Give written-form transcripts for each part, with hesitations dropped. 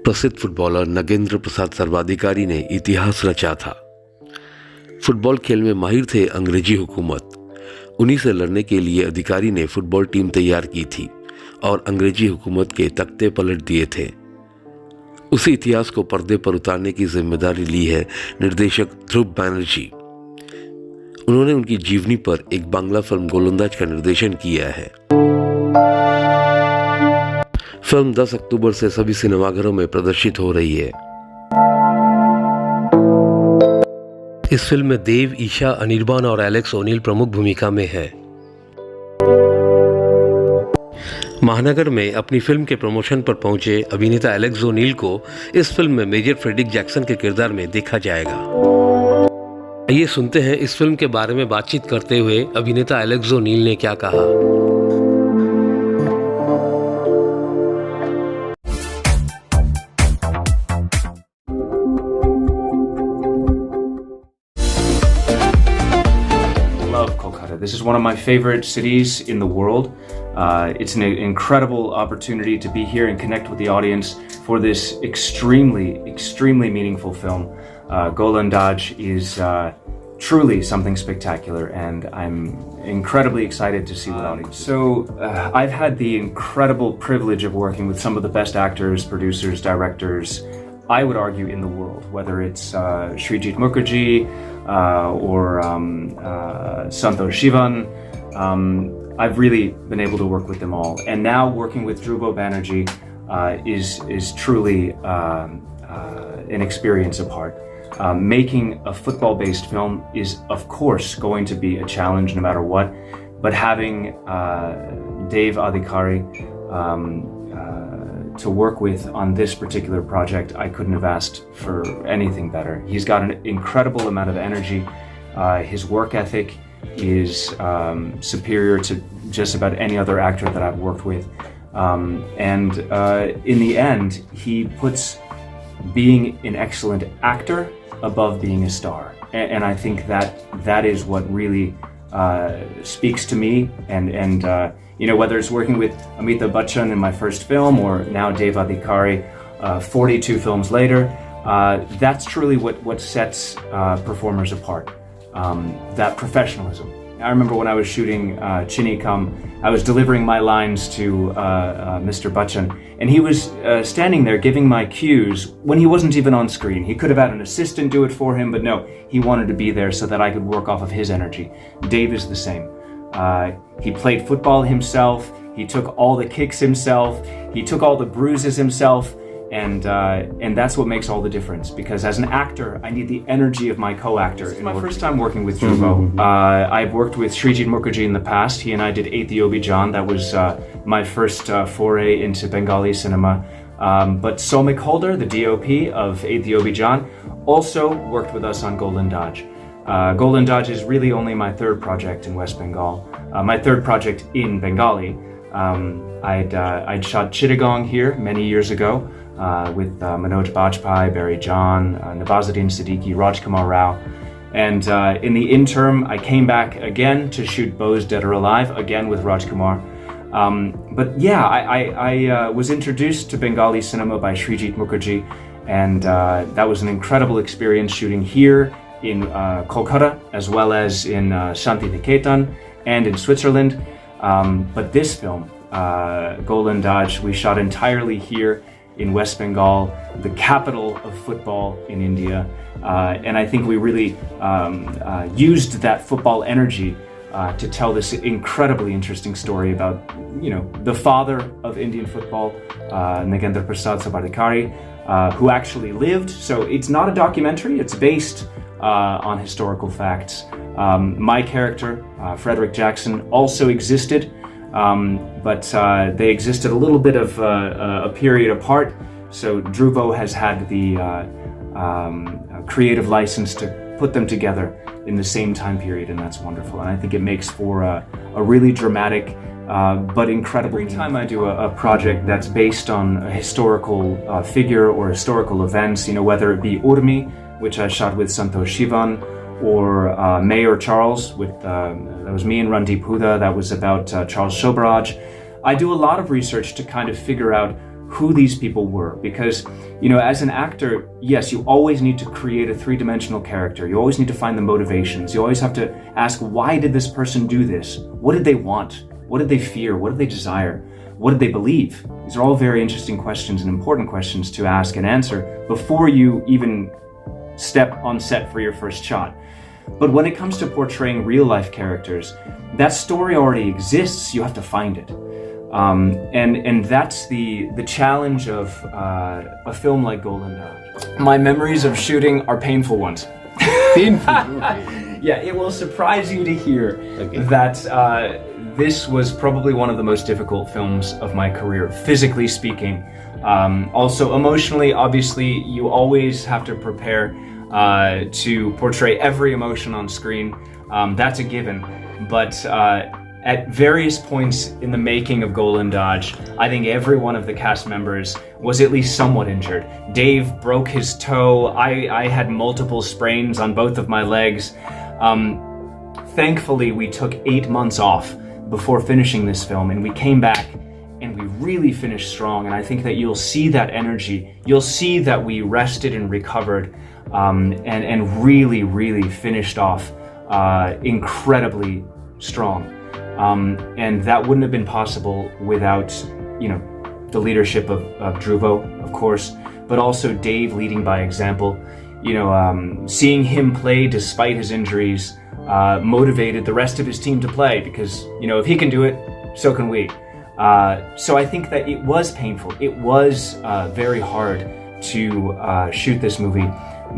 प्रसिद्ध फुटबॉलर नगेंद्र प्रसाद सर्वाधिकारी ने इतिहास रचा था। फुटबॉल खेल में माहिर थे अंग्रेजी हुकूमत। उन्हीं से लड़ने के लिए अधिकारी ने फुटबॉल टीम तैयार की थी और अंग्रेजी हुकूमत के तख्ते पलट दिए थे। उसी इतिहास को पर्दे पर उतारने की जिम्मेदारी ली है निर्देशक ध्रुव बैनर्जी। उन्होंने उनकी जीवनी पर एक बांग्ला फिल्म गोलंदाज का निर्देशन किया है। फिल्म 10 अक्टूबर से सभी सिनेमाघरों में प्रदर्शित हो रही है। इस फिल्म में देव, ईशा, अनिर्बान और एलेक्स ओनील प्रमुख भूमिका में हैं। महानगर में अपनी फिल्म के प्रमोशन पर पहुंचे अभिनेता एलेक्स ओनील को इस फिल्म में मेजर फ्रेडरिक जैक्सन के किरदार में देखा जाएगा। आइए सुनते हैं इस फिल्म के बारे में बातचीत करते हुए अभिनेता एलेक्स ओनील ने क्या कहा। This is one of my favorite cities in the world. It's an incredible opportunity to be here and connect with the audience for this extremely meaningful film. Golondaaz is truly something spectacular, and I'm incredibly excited to see what audience. I've had the incredible privilege of working with some of the best actors, producers, directors, I would argue, in the world, whether it's Srijit Mukherjee or Santosh Shivan. I've really been able to work with them all, and now working with Dhruvo Banerjee is truly an experience apart. Making a football-based film is, of course, going to be a challenge no matter what, but having Dev Adhikari to work with on this particular project, I couldn't have asked for anything better. He's got an incredible amount of energy. His work ethic is superior to just about any other actor that I've worked with. And in the end, he puts being an excellent actor above being a star. And I think that is what really speaks to me. And you know, whether it's working with Amitabh Bachchan in my first film or now Dev Adhikari 42 films later, that's truly what sets performers apart, that professionalism. I remember when I was shooting Chini Kam, I was delivering my lines to Mr. Bachchan, and he was standing there giving my cues when he wasn't even on screen. He could have had an assistant do it for him, but no, he wanted to be there so that I could work off of his energy. Dave is the same. He played football himself, he took all the kicks himself, he took all the bruises himself, and that's what makes all the difference, because as an actor, I need the energy of my co-actor. This is my first time working with Dhruvo. I've worked with Srijit Mukherjee in the past. He and I did Ethiopi John. That was my first foray into Bengali cinema. But Somik Holder, the DOP of Ethiopi John, also worked with us on Golondaaz. Golondaaz is really only my third project in West Bengal, my third project in Bengali. I'd shot Chittagong here many years ago with Manoj Bajpayee, Barry John, Nawazuddin Siddiqui, Rajkumar Rao. And in the interim, I came back again to shoot Bo's Dead or Alive, again with Rajkumar. But yeah, I was introduced to Bengali cinema by Srijit Mukherjee, and that was an incredible experience shooting here in Kolkata, as well as in Shantiniketan and in Switzerland. But this film, Golondaaz, we shot entirely here in West Bengal, the capital of football in India. And I think we really used that football energy to tell this incredibly interesting story about, you know, the father of Indian football, Nagendra Prasad Sabardikari, who actually lived. So it's not a documentary, it's based on historical facts. My character, Frederick Jackson, also existed, but they existed a little bit of a period apart. So Dhruvo has had the creative license to put them together in the same time period, and that's wonderful. And I think it makes for a really dramatic but incredible. Every time I do a project that's based on a historical figure or historical events, you know, whether it be Urmi, which I shot with Santosh Shivan, or Mayor Charles, with that was me and Randeep Hooda, that was about Charles Shobaraj. I do a lot of research to kind of figure out who these people were, because, you know, as an actor, yes, you always need to create a three-dimensional character. You always need to find the motivations. You always have to ask, why did this person do this? What did they want? What did they fear? What did they desire? What did they believe? These are all very interesting questions and important questions to ask and answer before you even step on set for your first shot. But when it comes to portraying real-life characters, that story already exists. You have to find it. And that's the challenge of a film like Golondaaz. My memories of shooting are painful ones. Painful. Yeah, it will surprise you to hear that this was probably one of the most difficult films of my career, physically speaking. Also emotionally, obviously, you always have to prepare to portray every emotion on screen. That's a given. But at various points in the making of Golondaaz, I think every one of the cast members was at least somewhat injured. Dave broke his toe. I had multiple sprains on both of my legs. Thankfully, we took 8 months off before finishing this film, and we came back and we really finished strong. And I think that you'll see that energy. You'll see that we rested and recovered, and really, really finished off incredibly strong. And that wouldn't have been possible without, you know, the leadership of Dhruvo, of course, but also Dave leading by example. You know, seeing him play despite his injuries motivated the rest of his team to play, because, you know, if he can do it, so can we. So I think that it was painful. It was very hard to shoot this movie.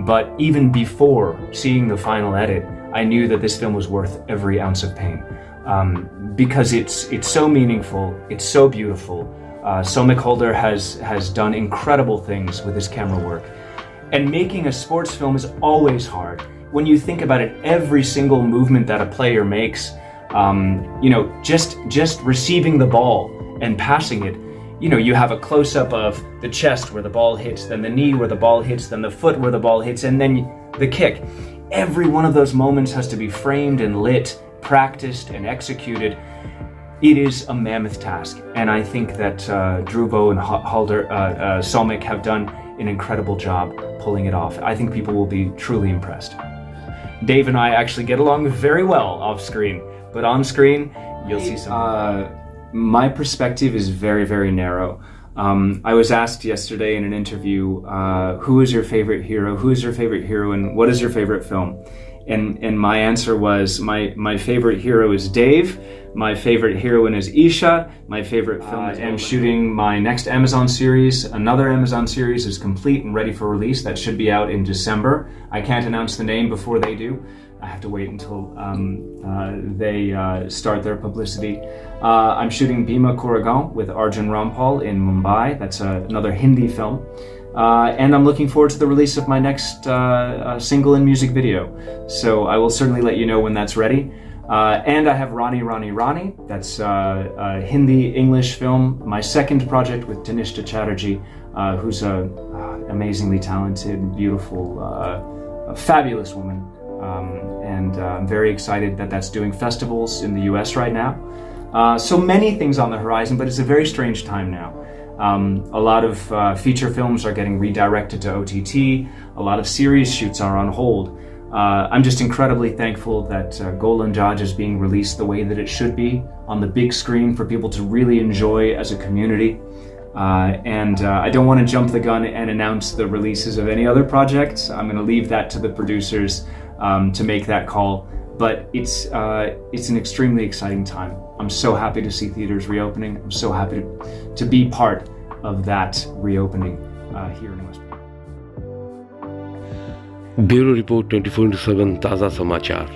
But even before seeing the final edit, I knew that this film was worth every ounce of pain. Because it's so meaningful, it's so beautiful. Somik Holder has done incredible things with his camera work. And making a sports film is always hard. When you think about it, every single movement that a player makes, you know, just receiving the ball and passing it, you know, you have a close-up of the chest where the ball hits, then the knee where the ball hits, then the foot where the ball hits, and then the kick. Every one of those moments has to be framed and lit, practiced and executed. It is a mammoth task, and I think that Dhruvo and Somik have done an incredible job pulling it off. I think people will be truly impressed. Dave and I actually get along very well off screen, but on screen, you'll see something. My perspective is very, very narrow. I was asked yesterday in an interview, who is your favorite hero? Who is your favorite heroine? What is your favorite film? And my answer was, my favorite hero is Dave, my favorite heroine is Isha, my favorite film is I'm shooting my next Amazon series. Another Amazon series is complete and ready for release. That should be out in December. I can't announce the name before they do. I have to wait until they start their publicity. I'm shooting Bhima Koregaon with Arjun Rampal in Mumbai. That's another Hindi film. And I'm looking forward to the release of my next single and music video. So I will certainly let you know when that's ready. And I have Rani Rani Rani. That's a Hindi-English film. My second project with Tanishta Chatterjee, who's an amazingly talented, beautiful, fabulous woman. And I'm very excited that that's doing festivals in the US right now. So many things on the horizon, but it's a very strange time now. A lot of feature films are getting redirected to OTT. A lot of series shoots are on hold. I'm just incredibly thankful that Golondaaz is being released the way that it should be, on the big screen for people to really enjoy as a community. And I don't want to jump the gun and announce the releases of any other projects. I'm going to leave that to the producers to make that call. But it's an extremely exciting time. I'm so happy to see theaters reopening. I'm so happy to be part of that reopening here in West Bengal. Bureau Report 24x7 Taaza Samachar.